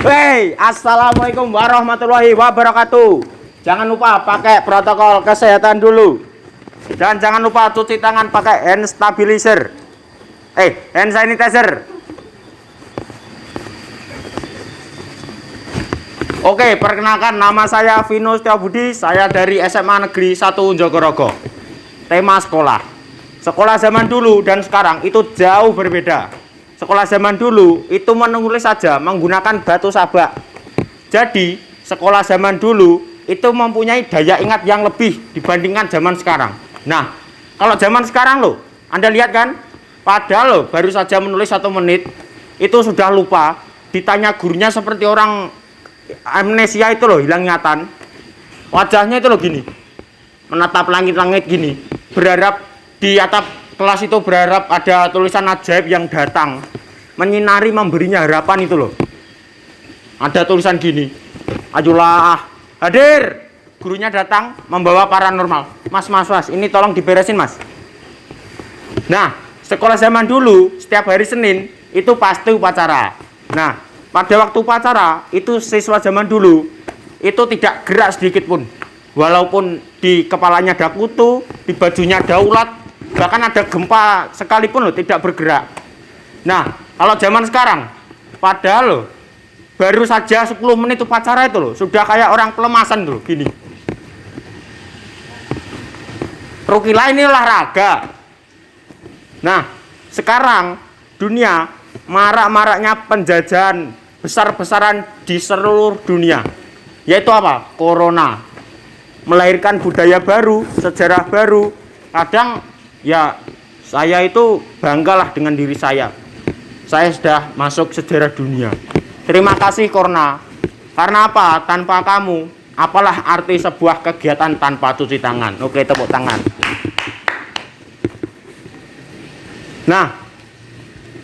Hey, assalamualaikum warahmatullahi wabarakatuh. Jangan lupa pakai protokol kesehatan dulu. Dan jangan lupa cuci tangan pakai hand stabilizer. Hand sanitizer. Oke, perkenalkan nama saya Vino Setiabudi. Saya dari SMA Negeri 1 Jogorogo. Tema sekolah. Sekolah zaman dulu dan sekarang itu jauh berbeda. Sekolah zaman dulu itu menulis saja menggunakan batu sabak. Jadi, sekolah zaman dulu itu mempunyai daya ingat yang lebih dibandingkan zaman sekarang. Nah, kalau zaman sekarang loh, Anda lihat kan? Padahal loh, baru saja menulis 1 menit, itu sudah lupa. Ditanya gurunya seperti orang amnesia itu loh, hilang ingatan. Wajahnya itu loh gini, menatap langit-langit gini, berharap di atap kelas itu berharap ada tulisan ajaib yang datang menyinari, memberinya harapan itu loh. Ada tulisan gini, ayolah hadir. Gurunya datang membawa paranormal. Mas, ini tolong diberesin mas. Nah, sekolah zaman dulu setiap hari Senin itu pasti upacara. Nah, pada waktu upacara itu siswa zaman dulu itu tidak gerak sedikit pun. Walaupun di kepalanya ada kutu, di bajunya ada ulat, bahkan ada gempa sekalipun loh tidak bergerak. Nah, kalau zaman sekarang, padahal loh, baru saja 10 menit upacara itu loh, sudah kayak orang pelemasan tuh, gini. Rukilah ini olahraga. Nah, sekarang dunia marak-maraknya penjajahan besar-besaran di seluruh dunia. Yaitu apa? Corona. Melahirkan budaya baru, sejarah baru. Kadang ya, saya itu banggalah dengan diri saya. Saya sudah masuk sejarah dunia. Terima kasih Corona. Karena apa? Tanpa kamu, apalah arti sebuah kegiatan tanpa cuci tangan? Oke, tepuk tangan. Nah,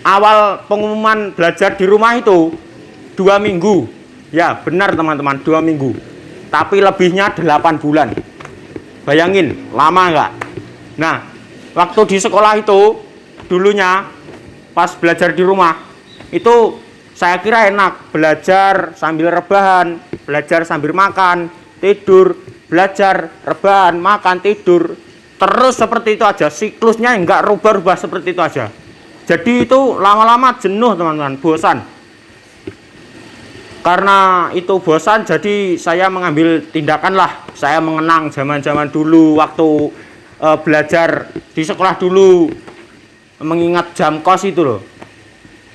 awal pengumuman belajar di rumah itu 2 minggu. Ya, benar teman-teman, 2 minggu. Tapi lebihnya 8 bulan. Bayangin, lama nggak? Nah, waktu di sekolah itu, dulunya pas belajar di rumah, itu saya kira enak. Belajar sambil rebahan, belajar sambil makan, tidur, belajar, rebahan, makan, tidur. Terus seperti itu aja, siklusnya nggak rubah-rubah seperti itu aja. Jadi itu lama-lama jenuh teman-teman, bosan. Karena itu bosan, jadi saya mengambil tindakan lah. Saya mengenang zaman-zaman dulu waktu belajar di sekolah dulu, mengingat jam kos itu loh.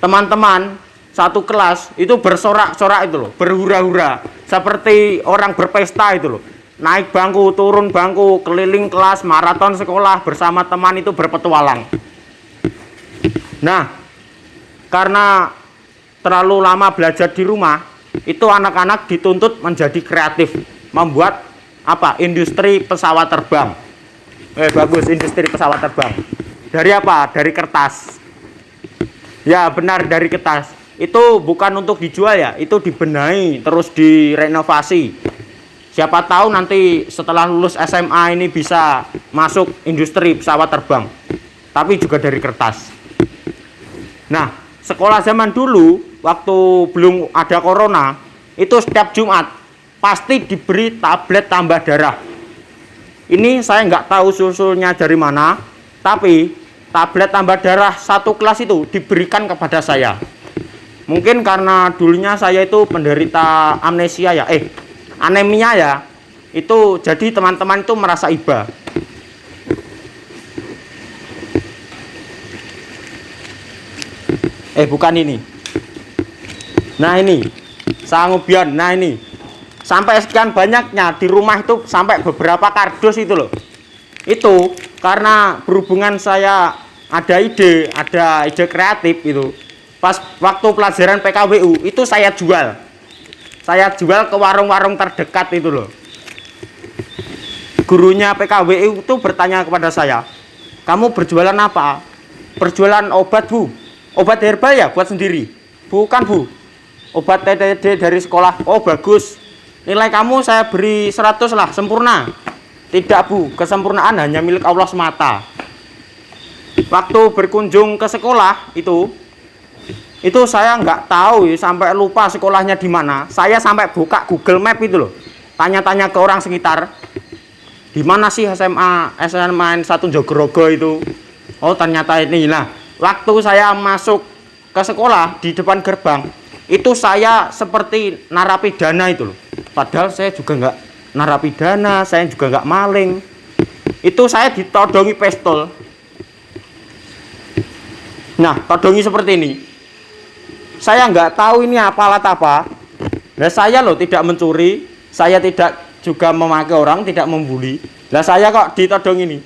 Teman-teman satu kelas itu bersorak-sorak itu loh, berhura-hura seperti orang berpesta itu loh. Naik bangku, turun bangku, keliling kelas, maraton sekolah bersama teman itu berpetualang. Nah, karena terlalu lama belajar di rumah, itu anak-anak dituntut menjadi kreatif, membuat apa? Industri pesawat terbang. Bagus, industri pesawat terbang. Dari apa? Dari kertas. Ya, benar, dari kertas. Itu bukan untuk dijual ya, itu dibenahi, terus direnovasi. Siapa tahu nanti setelah lulus SMA ini bisa masuk industri pesawat terbang. Tapi juga dari kertas. Nah, sekolah zaman dulu, waktu belum ada corona, itu setiap Jumat pasti diberi tablet tambah darah. Ini saya nggak tahu susulnya dari mana, tapi tablet tambah darah satu kelas itu diberikan kepada saya. Mungkin karena dulunya saya itu penderita amnesia ya, anemia ya, itu jadi teman-teman itu merasa iba. Bukan ini. Nah ini, sangubian. Nah ini, sampai sekian banyaknya di rumah itu, sampai beberapa kardus itu loh. Itu karena berhubungan saya ada ide kreatif itu. Pas waktu pelajaran PKWU itu saya jual. Saya jual ke warung-warung terdekat itu loh. Gurunya PKWU itu bertanya kepada saya, "Kamu berjualan apa?" "Berjualan obat, Bu." "Obat herbal ya, buat sendiri?" "Bukan, Bu. Obat TTD dari sekolah." "Oh, bagus. Nilai kamu saya beri 100 lah, sempurna." "Tidak, Bu. Kesempurnaan hanya milik Allah semata." Waktu berkunjung ke sekolah itu, Itu saya nggak tahu ya, sampai lupa sekolahnya di mana. Saya sampai buka Google Map itu loh, tanya-tanya ke orang sekitar, di mana sih SMA 1 Jogorogo itu. Oh ternyata ini. Nah waktu saya masuk ke sekolah di depan gerbang itu saya seperti narapidana itu loh. Padahal saya juga nggak narapidana, saya juga nggak maling. Itu saya ditodongi pistol. Nah todongi seperti ini. Saya nggak tahu ini apa alat apa. Nah saya loh tidak mencuri, saya tidak juga memakai orang, tidak membuli. Nah saya kok ditodong ini.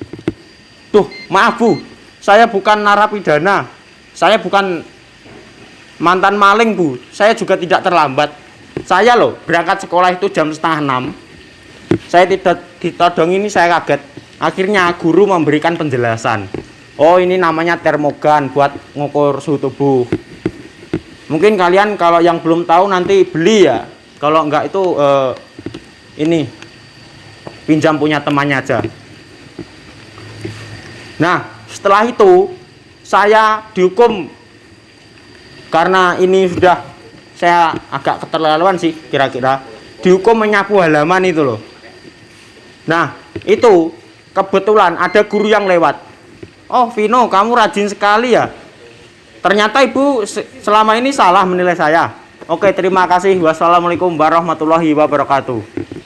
Tuh maaf Bu, saya bukan narapidana, saya bukan mantan maling Bu, saya juga tidak terlambat. Saya loh berangkat sekolah itu jam setengah 6. Saya tidak ditodong ini, saya kaget. Akhirnya guru memberikan penjelasan. Oh ini namanya termogan buat ngukur suhu tubuh. Mungkin kalian kalau yang belum tahu nanti beli ya. Kalau enggak itu ini pinjam punya temannya aja. Nah setelah itu saya dihukum karena ini sudah saya agak keterlaluan sih kira-kira. Dihukum menyapu halaman itu loh. Nah itu kebetulan ada guru yang lewat. Oh Vino kamu rajin sekali ya. Ternyata ibu selama ini salah menilai saya. Oke terima kasih. Wassalamualaikum warahmatullahi wabarakatuh.